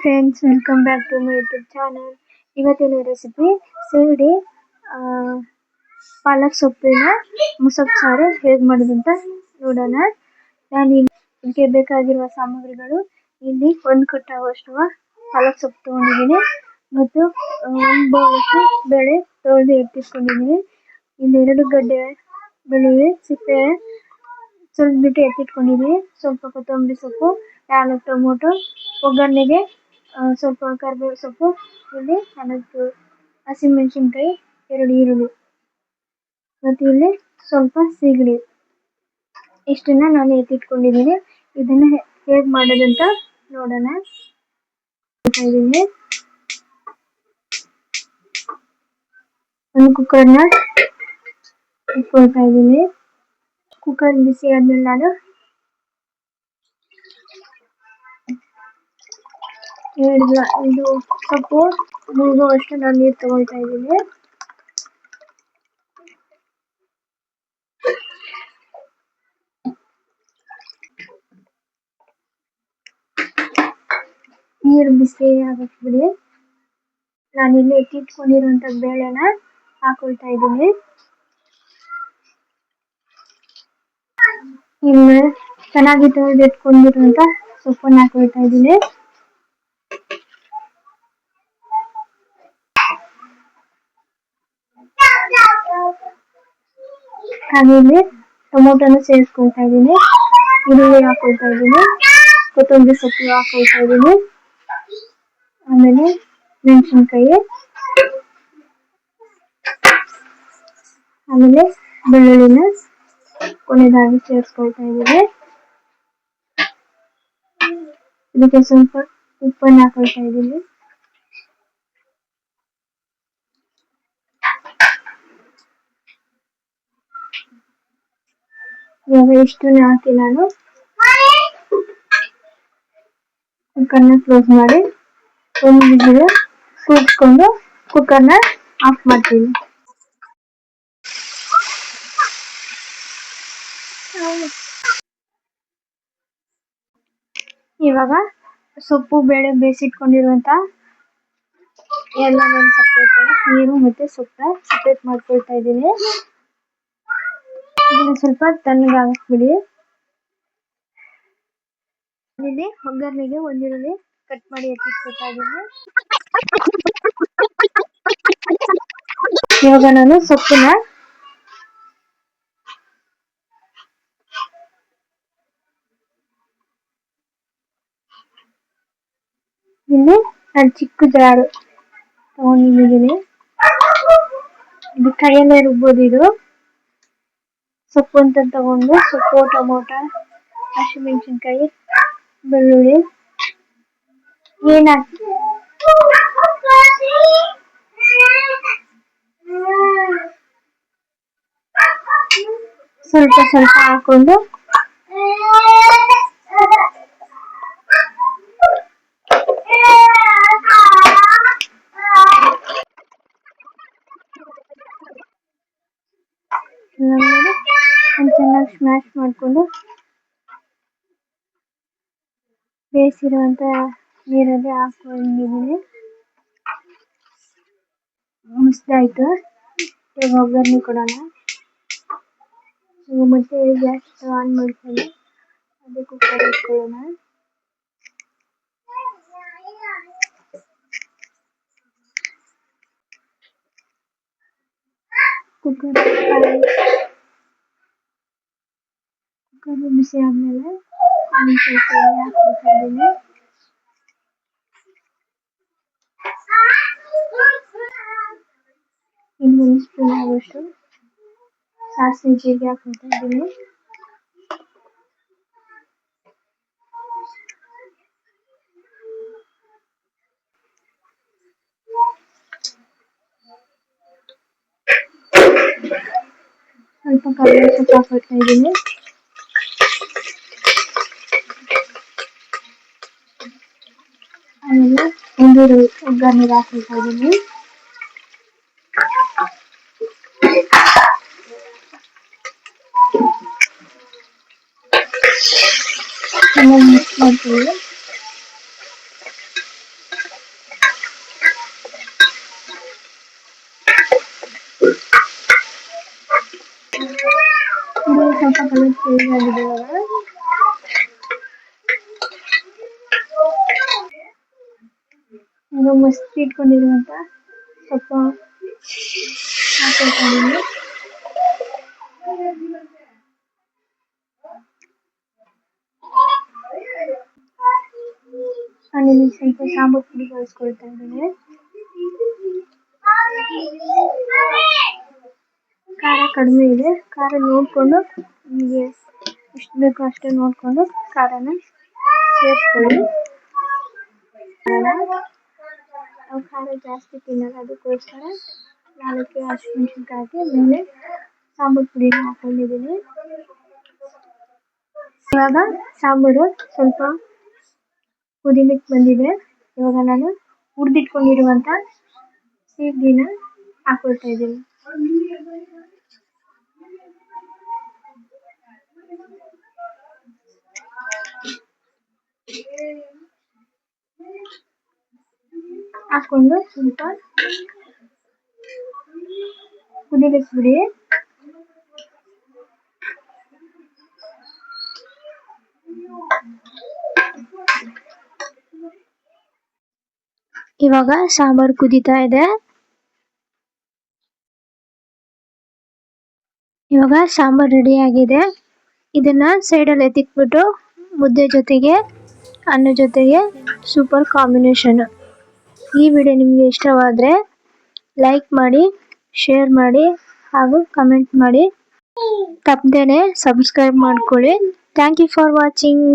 Friends, welcome back to my YouTube channel. ಇವತ್ತಿನ recipe ಸೀಗಡಿ ಪಾಲಕ್ ಸೊಪ್ಪಿನ ಮುಸಪ್ ಸಾರು ಹೇಗೆ ಮಾಡೋದಂತ ನೋಡೋಣ. ನಾನು ಇದಕ್ಕೆ ಬೇಕಾಗಿರುವ ಸಾಮಗ್ರಿಗಳು ಇಲ್ಲಿ 1 ಕಟ್ ಆಗುವಷ್ಟು ಪಾಲಕ್ ಸೊಪ್ಪು ತಗೊಂಡಿದ್ದೀನಿ ಮತ್ತು 1 ಬೌಲಷ್ಟು ಬೇಳೆ ತೊಳೆದು ಎತ್ತಿಟ್ಕೊಂಡಿದ್ದೀನಿ. ಇಲ್ಲಿ 2 ಗಡ್ಡೆ ಬೆಳ್ಳುಳ್ಳಿ ಸಿಪ್ಪೆ ಸುಲಿದ್ಬಿಟ್ಟು ಎತ್ತಿಟ್ಕೊಂಡಿದ್ದೀನಿ. ಸ್ವಲ್ಪ ಕೊತ್ತಂಬರಿ ಸೊಪ್ಪು, 4 ಟೊಮೊಟೊ, ಒಗ್ಗರಣೆಗೆ ಸ್ವಲ್ಪ ಕರಿಬೇವು ಸೊಪ್ಪು, ಇಲ್ಲಿ 4 ಹಸಿಮೆಣಸಿನ್ಕಾಯಿ, 2 ಈರುಳ್ಳಿ ಮತ್ತು ಇಲ್ಲಿ ಸ್ವಲ್ಪ ಸೀಗಡಿ. ಇಷ್ಟನ್ನ ನಾನು ಎತ್ತಿಟ್ಕೊಂಡಿದ್ದೀನಿ. ಇದನ್ನ ಹೇಗೆ ಮಾಡೋದಂತ ನೋಡೋಣ. ಒಂದು ಕುಕ್ಕರ್ನ ಇಟ್ಕೊಳ್ತಾ ಇದ್ದೀನಿ. ಕುಕ್ಕರ್ ಬಿಸಿ ಆದ್ಮೇಲೆ ನಾನು ಇದು ಸೊಪ್ಪು ಮುಳುಗುವಷ್ಟು ನಾನು ನೀರು ತಗೊಳ್ತಾ ಇದ್ದೀನಿ. ನೀರು ಬಿಸಿ ಆಗಕ್ಕೆ ಬಿಡಿ. ನಾನಿಲ್ಲಿ ಎತ್ತಿಟ್ಕೊಂಡಿರುವಂತ ಬೇಳೆನ ಹಾಕೊಳ್ತಾ ಇದ್ದೀನಿ. ಇನ್ನು ಚೆನ್ನಾಗಿ ತೊಳೆದಿಟ್ಕೊಂಡಿರುವಂತ ಸೊಪ್ಪನ್ನ ಹಾಕೊಳ್ತಾ ಇದ್ದೀನಿ. ಹಾಗೆ ಇಲ್ಲಿ ಟೊಮೊಟೊನ ಸೇರಿಸ್ಕೊಳ್ತಾ ಇದ್ದೀನಿ, ಈರುಳ್ಳಿ ಹಾಕೊಳ್ತಾ ಇದ್ದೀನಿ, ಕೊತ್ತಂಬರಿ ಸೊಪ್ಪು ಹಾಕೊಳ್ತಾ ಇದ್ದೀನಿ, ಆಮೇಲೆ ಮೆಣಸಿನ್ಕಾಯಿ, ಆಮೇಲೆ ಬೆಳ್ಳುಳ್ಳಿನ ಕೊನೆಯದಾಗಿ ಸೇರಿಸ್ಕೊಳ್ತಾ ಇದ್ದೀನಿ. ಇದಕ್ಕೆ ಸ್ವಲ್ಪ ಉಪ್ಪನ್ನು ಹಾಕೊಳ್ತಾ ಇದ್ದೀನಿ. ಇವಾಗ ಇಷ್ಟನ್ನ ಹಾಕಿ ನಾನು ಕುಕ್ಕರ್ನ ಕ್ಲೋಸ್ ಮಾಡಿ 1 ವಿಸಿಲ್ ಕೂಗಿಸ್ಕೊಂಡು ಕುಕ್ಕರ್ನ ಆಫ್ ಮಾಡ್ತೀನಿ. ಇವಾಗ ಸೊಪ್ಪು ಬೇಳೆ ಬೇಯಿಸಿಟ್ಕೊಂಡಿರುವಂತ ಎಲ್ಲ ನಾನು ಸಪ್ರೇಟ್ ಆಗಿ ನೀರು ಮತ್ತೆ ಸೊಪ್ಪು ಸಪ್ರೇಟ್ ಮಾಡ್ಕೊಳ್ತಾ ಇದ್ದೀನಿ. ಇದನ್ನ ಸ್ವಲ್ಪ ತಣ್ಣಗಾಗಕ್ಕೆ ಬಿಡಿ. ಇಲ್ಲಿ ಒಗ್ಗರಣೆಗೆ 1 ಈರುಳ್ಳಿ ಕಟ್ ಮಾಡಿ ಎತ್ತಿಟ್ಕೊಳ್ತಾ ಇದ್ದೀನಿ. ಇವಾಗ ನಾನು ಸೊಪ್ಪನ್ನ ಇಲ್ಲಿ ನಾನು ಚಿಕ್ಕ ಜಾರು ತಗೊಂಡಿದ್ದೀನಿ. ಇದು ಕೈಯಲ್ಲೇ ರುಬ್ಬೋದು. ಇದು ಸೊಪ್ಪು ಅಂತ ತಗೊಂಡು ಸೊಪ್ಪು, ಟೊಮೊಟೊ, ಹಸಿಮೆಣಸಿನ್ಕಾಯಿ, ಬೆಳ್ಳುಳ್ಳಿ ಏನಾಕಿ ಸ್ವಲ್ಪ ಸ್ವಲ್ಪ ಹಾಕೊಂಡು ಚೆನ್ನಾಗಿ ಸ್ಮ್ಯಾಶ್ ಮಾಡಿಕೊಂಡು ಬೇಯಿಸಿರುವಂತ ನೀರಲ್ಲಿ ಹಾಕೊಂಡಿದ್ದೀನಿ. ಮುಸ್ದಾಯ್ತು. ಈಗ ಒಗ್ಗರಣೆ ಕೊಡೋಣ. ಮತ್ತೆ ಗ್ಯಾಸ್ ಆನ್ ಮಾಡ್ಕೊಂಡು ಅದೇ ಕುಕ್ಕರ್ ಇಟ್ಕೊಳ್ಳೋಣ. ಕುಕ್ಕರ್ ಬಿಸಿ ಆದ್ಮೇಲೆ ಸ್ವಲ್ಪ ಎಣ್ಣೆ ಹಾಕ್ಕೊಳ್ತಾ ಇದ್ದೀನಿ. ಇನ್ನು 1 ಸ್ಪೂನ್ ಆಗುವಷ್ಟು ಸಾಸಿವೆ ಜೀರಿಗೆ ಹಾಕ್ಕೊಳ್ತಾ ಇದ್ದೀನಿ. ಸ್ವಲ್ಪ ಕರಿಬೇವು ಸೊಪ್ಪು ಹಾಕ್ಕೊಳ್ತಾ ಇದ್ದೀನಿ. ಆಮೇಲೆ ಈರುಳ್ಳಿ ಒಗ್ಗರಣೆಗೆ ಹಾಕ್ಕೊಳ್ತಾ ಇದ್ದೀನಿ. ಚೆನ್ನಾಗಿ ಮಿಕ್ಸ್ ಮಾಡ್ಕೊಳ್ಳಿ. ಇದು ಸ್ವಲ್ಪ ಕಲರ್ ಚೇಂಜ್ ಆಗಿದೆ ಇವಾಗ. ಮಸ್ತ್ ಇಟ್ಕೊಂಡಿರುವಂತ ಸೊಪ್ಪು ಹಾಕೊಳ್ತಾ ಇದೀನಿ. ಅಲ್ಲಿ ಸ್ವಲ್ಪ ಸಾಂಬಾರ್ ಪುಡಿ ಬಳಸ್ಕೊಳ್ತಾ ಇದ್ದೀನಿ. ಖಾರ ಕಡಿಮೆ ಇದೆ, ಖಾರ ನೋಡ್ಕೊಂಡು ನಿಮಗೆ ಎಷ್ಟು ಬೇಕೋ ಅಷ್ಟೇ ನೋಡ್ಕೊಂಡು ಖಾರನ ಸೇರಿಸ್ಕೊಳ್ಳಿ. ನಾವು ಖಾರ ಜಾಸ್ತಿ ತಿನ್ನಲ್ಲ, ಅದಕ್ಕೋಸ್ಕರ 4 ಹಸಿಮೆಣಸಿನ್ಕಾಯಿ ಮೇಲೆ ಸಾಂಬಾರ್ ಪುಡಿನ ಹಾಕೊಂಡಿದ್ದೀನಿ. ಇವಾಗ ಸಾಂಬಾರು ಸ್ವಲ್ಪ ಕುದಿಲಿಕ್ಕೆ ಬಂದಿದೆ. ಇವಾಗ ನಾನು ಹುರಿದಿಟ್ಕೊಂಡಿರುವಂತ ಸೀಗಡಿನ ಹಾಕೊಳ್ತಾ ಇದ್ದೀನಿ. ಹಾಕೊಂಡು ಸ್ವಲ್ಪ ಕುದಿಲಿಕ್ಕೆ ಬಿಡಿ. ಇವಾಗ ಸಾಂಬಾರ್ ಕುದೀತಾ ಇದೆ. ಇವಾಗ ಸಾಂಬಾರ್ ರೆಡಿ ಆಗಿದೆ. ಇದನ್ನ ಸೈಡಲ್ಲಿ ಎತ್ತಿಕ್ಬಿಟ್ಟು ಮುದ್ದೆ ಜೊತೆಗೆ ಅನ್ನ ಜೊತೆಗೆ ಸೂಪರ್ ಕಾಂಬಿನೇಷನ್. ಈ ವಿಡಿಯೋ ನಿಮಗೆ ಇಷ್ಟವಾದರೆ ಲೈಕ್ ಮಾಡಿ, ಶೇರ್ ಮಾಡಿ ಹಾಗೂ ಕಮೆಂಟ್ ಮಾಡಿ. ತಪ್ಪದೇನೆ ಸಬ್ಸ್ಕ್ರೈಬ್ ಮಾಡ್ಕೊಳ್ಳಿ. Thank you for watching.